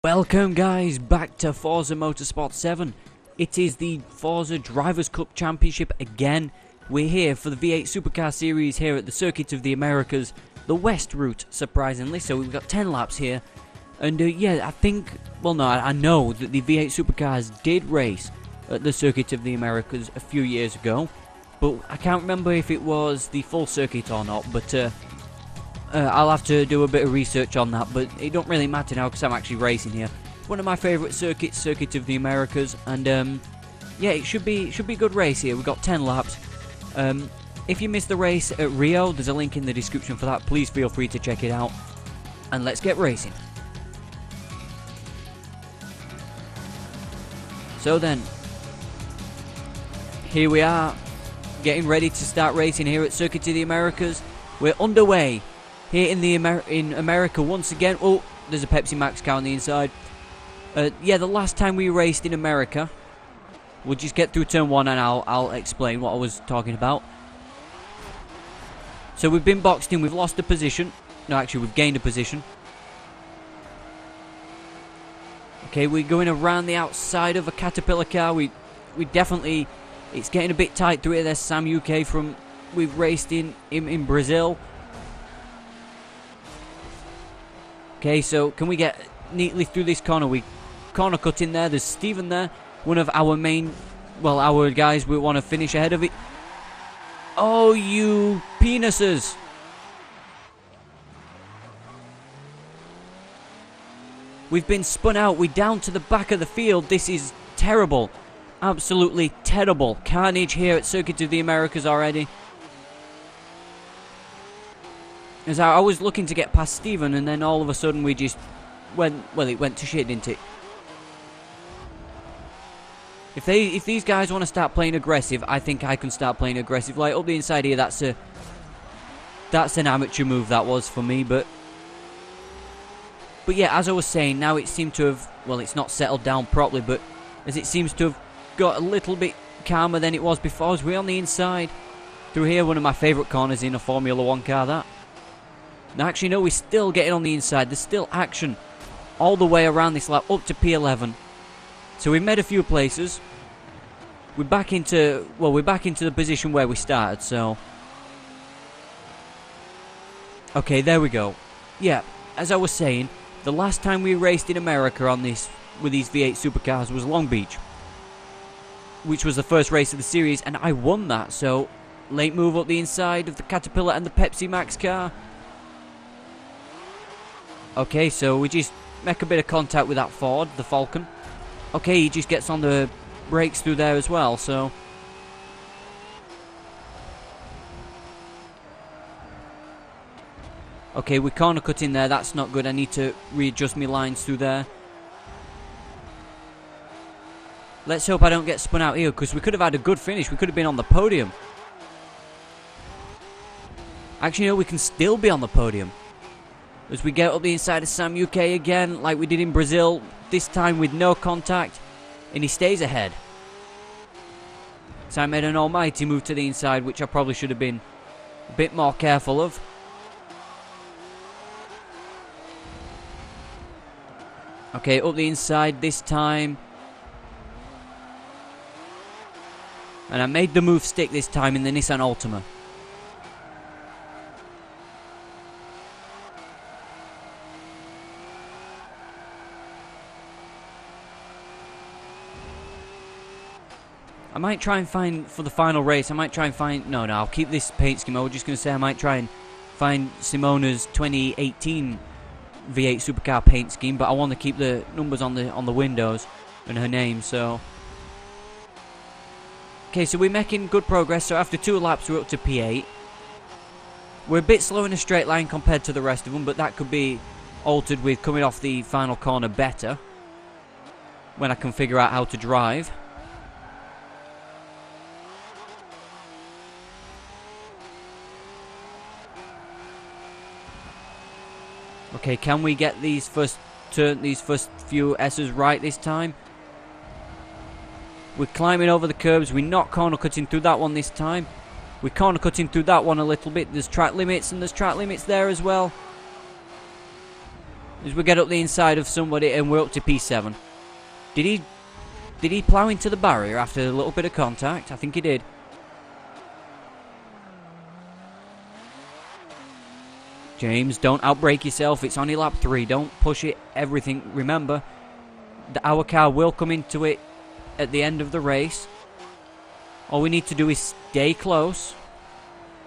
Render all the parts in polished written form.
Welcome guys back to Forza Motorsport 7. It is the Forza Drivers' Cup Championship again. We're here for the V8 Supercar Series here at the Circuit of the Americas, the West route, surprisingly. So we've got 10 laps here. And yeah, I think, well no, I know that the V8 Supercars did race at the Circuit of the Americas a few years ago. But I can't remember if it was the full circuit or not, but I'll have to do a bit of research on that, but it don't really matter now because I'm actually racing here. It's one of my favourite circuits, Circuit of the Americas, and yeah, it should be a good race here. We've got 10 laps. If you missed the race at Rio, there's a link in the description for that. Please feel free to check it out, and let's get racing. So then, here we are, getting ready to start racing here at Circuit of the Americas. We're underway. Here in America once again. Oh, there's a Pepsi Max car on the inside. Yeah, the last time we raced in America, we'll just get through turn 1 and I'll explain what I was talking about. So we've been boxed in, we've lost a position. No, actually we've gained a position. Okay, we're going around the outside of a Caterpillar car. We definitely, it's getting a bit tight through here. There's Sam UK from, we've raced in Brazil. Okay, so can we get neatly through this corner? We corner cut in there. There's Stephen there. One of our main, well, our guys we want to finish ahead of it. Oh, you penises. We've been spun out. We're down to the back of the field. This is terrible. Absolutely terrible. Carnage here at Circuit of the Americas already. As I was looking to get past Stephen, and then all of a sudden we just went, well, it went to shit, didn't it? If these guys want to start playing aggressive, I think I can start playing aggressive. Like up the inside here, that's an amateur move that was for me, but yeah, as I was saying, now it seemed to have, well, it's not settled down properly, but as it seems to have got a little bit calmer than it was before. As we're on the inside through here, one of my favourite corners in a Formula 1 car, that. Now, actually, no, we're still getting on the inside. There's still action all the way around this lap, up to P11. So we've made a few places. We're back into, well, we're back into the position where we started, so. Okay, there we go. Yeah, as I was saying, the last time we raced in America on this, with these V8 Supercars, was Long Beach, which was the first race of the series, and I won that, so. Late move up the inside of the Caterpillar and the Pepsi Max car. Okay, so we just make a bit of contact with that Ford, the Falcon. Okay, he just gets on the brakes through there as well, so. Okay, we corner cut in there, that's not good. I need to readjust my lines through there. Let's hope I don't get spun out here, because we could have had a good finish. We could have been on the podium. Actually, no, we can still be on the podium. As we get up the inside of Sam UK again, like we did in Brazil, this time with no contact, and he stays ahead. So I made an almighty move to the inside, which I probably should have been a bit more careful of. Okay, up the inside this time. And I made the move stick this time in the Nissan Altima. I might try and find, for the final race, I might try and find, no, I'll keep this paint scheme. I was just going to say I might try and find Simona's 2018 V8 Supercar paint scheme, but I want to keep the numbers on the windows and her name, so. Okay, so we're making good progress, so after 2 laps we're up to P8. We're a bit slow in a straight line compared to the rest of them, but that could be altered with coming off the final corner better, when I can figure out how to drive. Okay, can we get these first few S's right this time? We're climbing over the curbs. We're not corner cutting through that one this time. We're corner cutting through that one a little bit. There's track limits, and there's track limits there as well. As we get up the inside of somebody and we're up to P7. Did he plough into the barrier after a little bit of contact? I think he did. James, don't outbrake yourself. It's only lap 3. Don't push it. Everything. Remember, our car will come into it at the end of the race. All we need to do is stay close,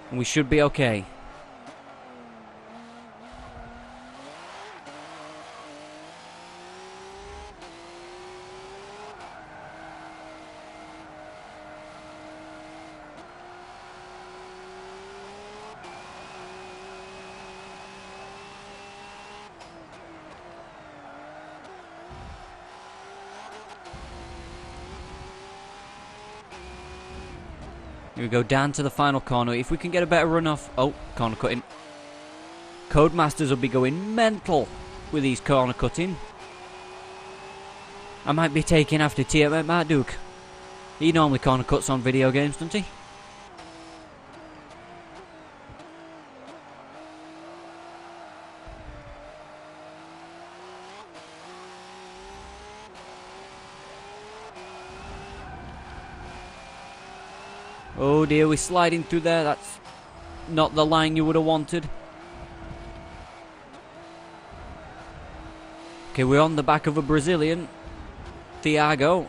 and we should be okay. Here we go, down to the final corner. If we can get a better run off... Oh, corner cutting. Codemasters will be going mental with these corner cutting. I might be taking after TMM Marduk. He normally corner cuts on video games, doesn't he? Oh dear, we're sliding through there. That's not the line you would have wanted. Okay, we're on the back of a Brazilian. Thiago.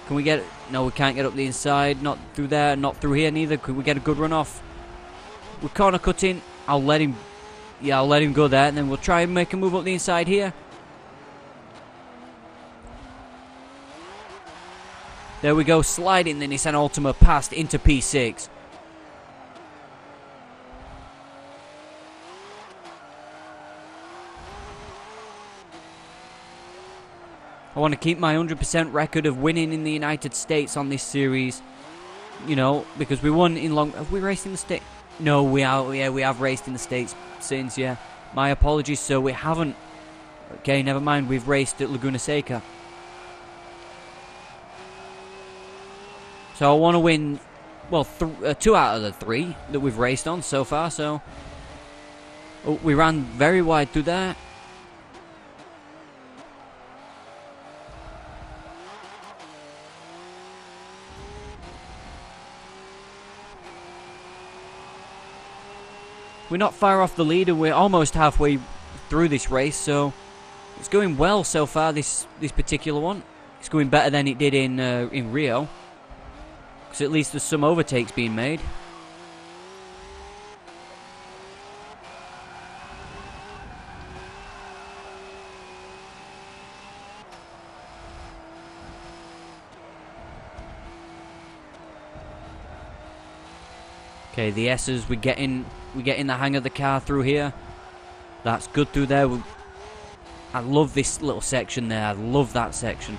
Can we get... No, we can't get up the inside. Not through there, not through here neither. Can we get a good run off? We're corner cutting. I'll let him... Yeah, I'll let him go there. And then we'll try and make a move up the inside here. There we go, sliding the Nissan Altima past into P6. I want to keep my 100% record of winning in the United States on this series. You know, because we won in long... Have we raced in the States? No, we are. Yeah, we have raced in the States since, yeah. My apologies, so we haven't. Okay, never mind, we've raced at Laguna Seca. So I want to win, well, 2 out of the 3 that we've raced on so far, so... Oh, we ran very wide through there. We're not far off the lead, and we're almost halfway through this race, so... It's going well so far, this particular one. It's going better than it did in Rio. Because at least there's some overtakes being made. Okay, the S's, we're getting the hang of the car through here. That's good through there. I love this little section there. I love that section.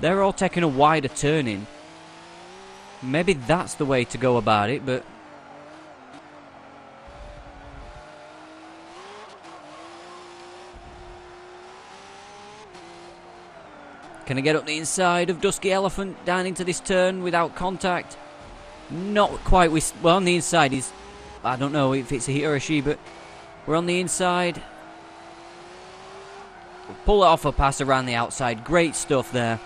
They're all taking a wider turn in. Maybe that's the way to go about it, but... Can I get up the inside of Dusky Elephant down into this turn without contact? Not quite. Well, on the inside is... I don't know if it's a he or a she, but we're on the inside. We'll pull it off a pass around the outside. Great stuff there.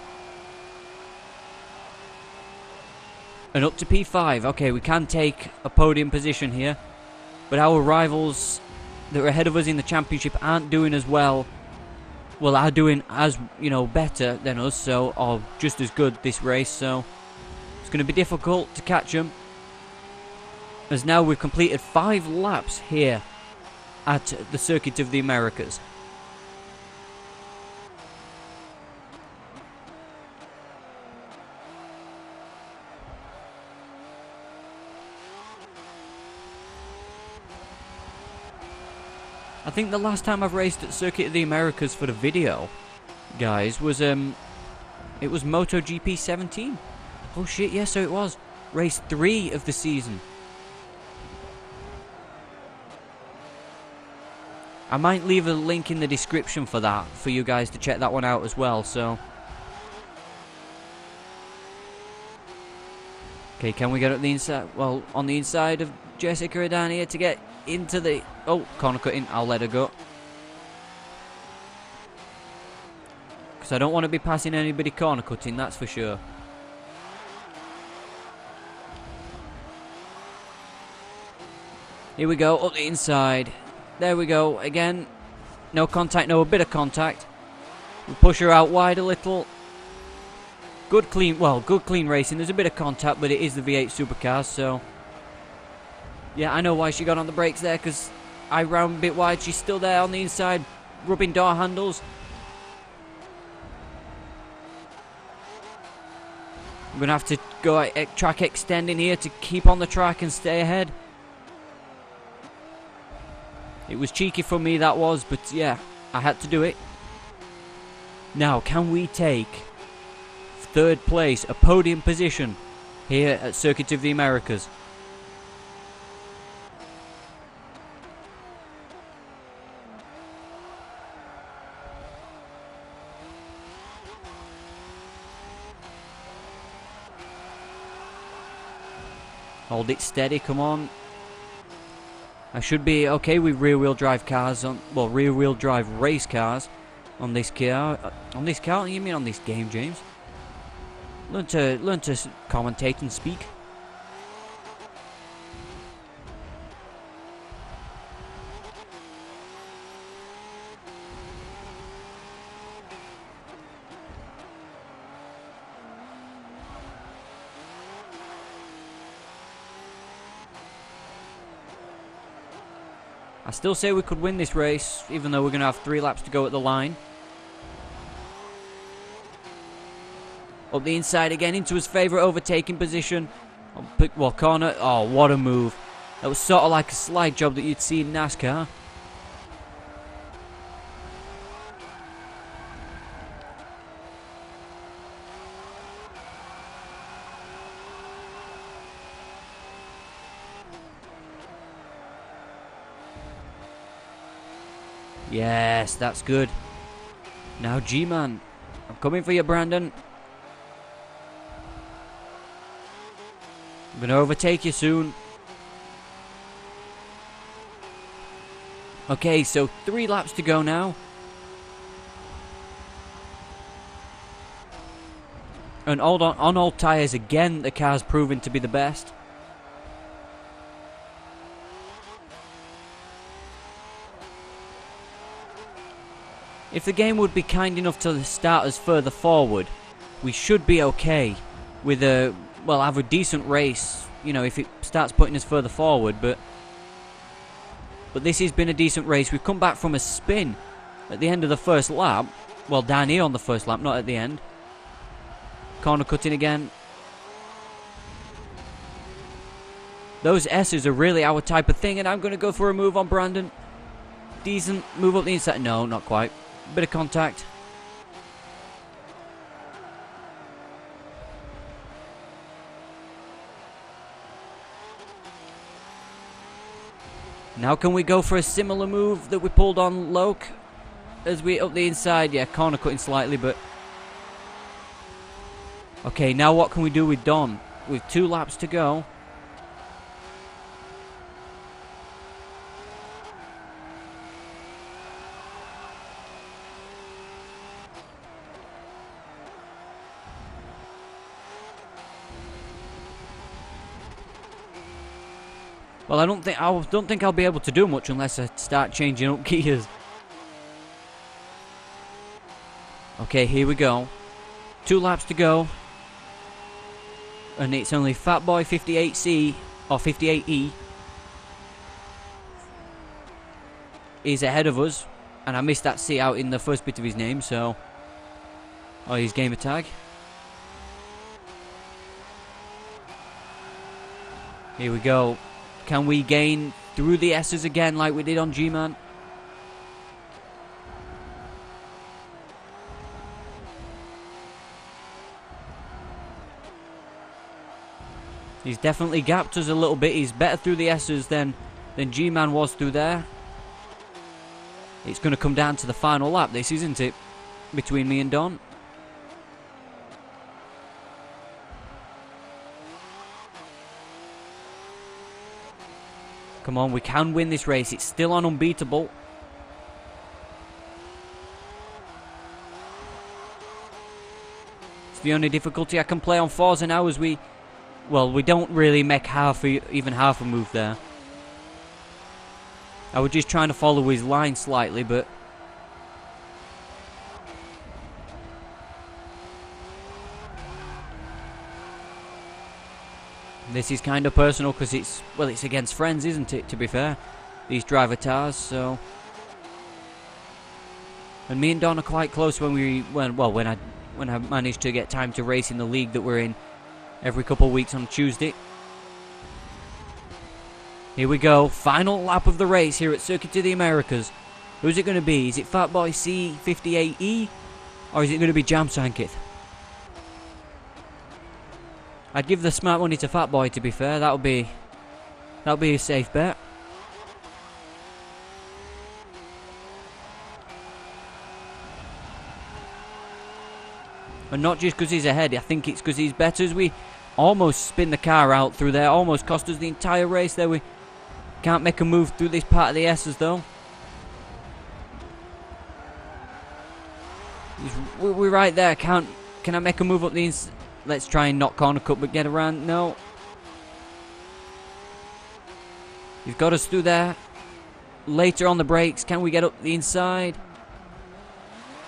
And up to P5. Okay, we can take a podium position here. But our rivals that are ahead of us in the championship aren't doing as well. Well, are doing as, you know, better than us, so, or just as good this race, so it's going to be difficult to catch them. As now we've completed 5 laps here at the Circuit of the Americas. I think the last time I've raced at Circuit of the Americas for the video, guys, was, it was MotoGP 17. Oh shit, yeah, so it was. Race 3 of the season. I might leave a link in the description for that, for you guys to check that one out as well, so... Okay, can we get up the inside? Well, on the inside of Jessica down here to get into the... Oh, corner cutting. I'll let her go. Because I don't want to be passing anybody corner cutting, that's for sure. Here we go, up the inside. There we go, again. No contact, no, a bit of contact. We push her out wide a little. Good clean racing. There's a bit of contact, but it is the V8 Supercars, so... Yeah, I know why she got on the brakes there, because I round a bit wide. She's still there on the inside, rubbing door handles. I'm going to have to go track extending here to keep on the track and stay ahead. It was cheeky from me, that was, but yeah, I had to do it. Now, can we take third place, a podium position here at Circuit of the Americas? Hold it steady, come on. I should be okay with rear-wheel drive cars on, well, rear-wheel drive race cars on this car. On this car? You mean on this game, James? Learn to commentate and speak. I still say we could win this race, even though we're going to have 3 laps to go at the line. Up the inside again, into his favourite overtaking position. Well, corner. Oh, what a move. That was sort of like a slide job that you'd see in NASCAR. Yes, that's good. Now G-Man. I'm coming for you, Brandon. I'm going to overtake you soon. Okay, so 3 laps to go now. And on old tyres again, the car's proven to be the best. If the game would be kind enough to start us further forward, we should be okay with a, well, have a decent race, you know, if it starts putting us further forward, but this has been a decent race. We've come back from a spin at the end of the first lap, well, down here on the first lap, not at the end. Corner cutting again. Those S's are really our type of thing, and I'm going to go for a move on Brandon. Decent move up the inside. No, not quite. Bit of contact. Now can we go for a similar move that we pulled on Loke as we up the inside? Yeah, corner cutting slightly, but... Okay, now what can we do with Don? With 2 laps to go. Well, I don't think I'll be able to do much unless I start changing up gears. Okay, here we go. 2 laps to go. And it's only Fatboy 58C or 58E is ahead of us. And I missed that C out in the first bit of his name, so... Oh, his gamer tag. Here we go. Can we gain through the S's again like we did on G-Man? He's definitely gapped us a little bit. He's better through the S's than G-Man was through there. It's going to come down to the final lap, this, isn't it? Between me and Don. Come on, we can win this race. It's still on unbeatable. It's the only difficulty I can play on Forza now as we don't really make even half a move there. I was just trying to follow his line slightly, but this is kind of personal because it's against friends, isn't it, to be fair? These driver tars, so. And me and Don are quite close when I managed to get time to race in the league that we're in every couple of weeks on Tuesday. Here we go, final lap of the race here at Circuit of the Americas. Who's it going to be? Is it Fatboy C58E or is it going to be Jam Sankith? I'd give the smart money to Fatboy, to be fair. That'll be a safe bet. And not just because he's ahead, I think it's because he's better. As we almost spin the car out through there, almost cost us the entire race there. We can't make a move through this part of the S's though. We're right there. Can I make a move up the inside? Let's try and not corner cut but get around. No. He's got us through there. Later on the brakes, can we get up the inside?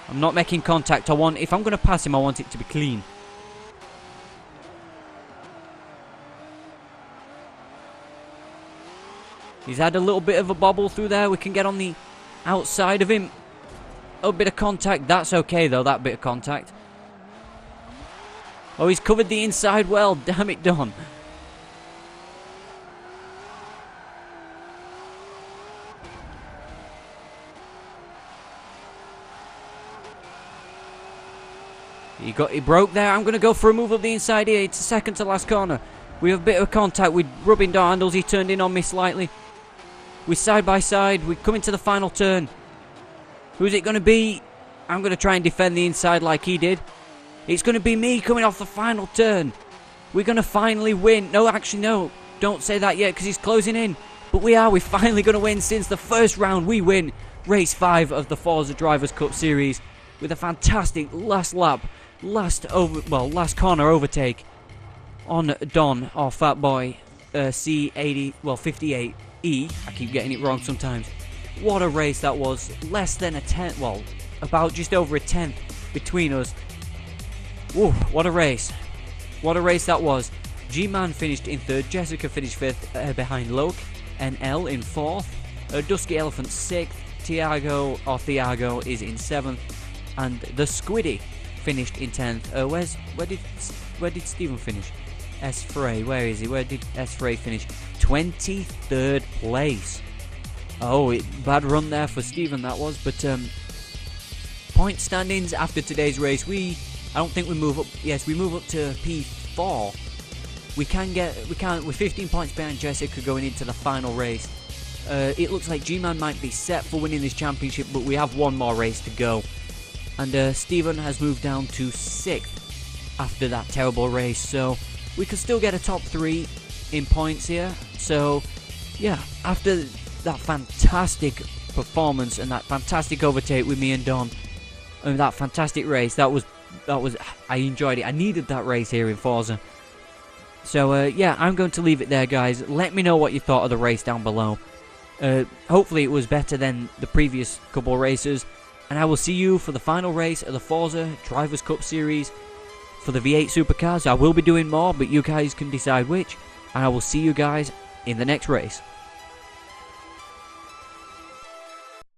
I'm not making contact. If I'm going to pass him, I want it to be clean. He's had a little bit of a bobble through there. We can get on the outside of him. A bit of contact. That's okay, though, that bit of contact. Oh, he's covered the inside well. Damn it, Don. He broke there. I'm going to go for a move up the inside here. It's the second to last corner. We have a bit of contact. We're rubbing door handles. He turned in on me slightly. We're side by side. We're coming to the final turn. Who's it going to be? I'm going to try and defend the inside like he did. It's going to be me coming off the final turn. We're going to finally win. No, actually, no. Don't say that yet because he's closing in. But we're finally going to win since the first round. We win race 5 of the Forza Drivers' Cup Series with a fantastic last lap. Last corner overtake on Don, or Fatboy C80, 58E. I keep getting it wrong sometimes. What a race that was. Less than a tenth, about just over a tenth between us. Whoa, what a race. What a race that was. G-Man finished in 3rd, Jessica finished 5th behind Loke, NL in 4th, Dusky Elephant 6th, Thiago is in 7th, and the Squiddy finished in 10th. Where did Stephen finish? S. Frey, where is he? Where did S. Frey finish? 23rd place. Oh, bad run there for Stephen that was, but point standings after today's race, I don't think we move up. Yes, we move up to P4. We're 15 points behind Jessica going into the final race. It looks like G-Man might be set for winning this championship, but we have one more race to go. And Stephen has moved down to 6th after that terrible race, so we could still get a top 3 in points here. So yeah, after that fantastic performance and that fantastic overtake with me and Don, and that fantastic race, that was I enjoyed it. I needed that race here in Forza. So yeah, I'm going to leave it there, guys. Let me know what you thought of the race down below. Hopefully it was better than the previous couple of races. And I will see you for the final race of the Forza Drivers' Cup Series for the V8 Supercars. I will be doing more, but you guys can decide which. And I will see you guys in the next race.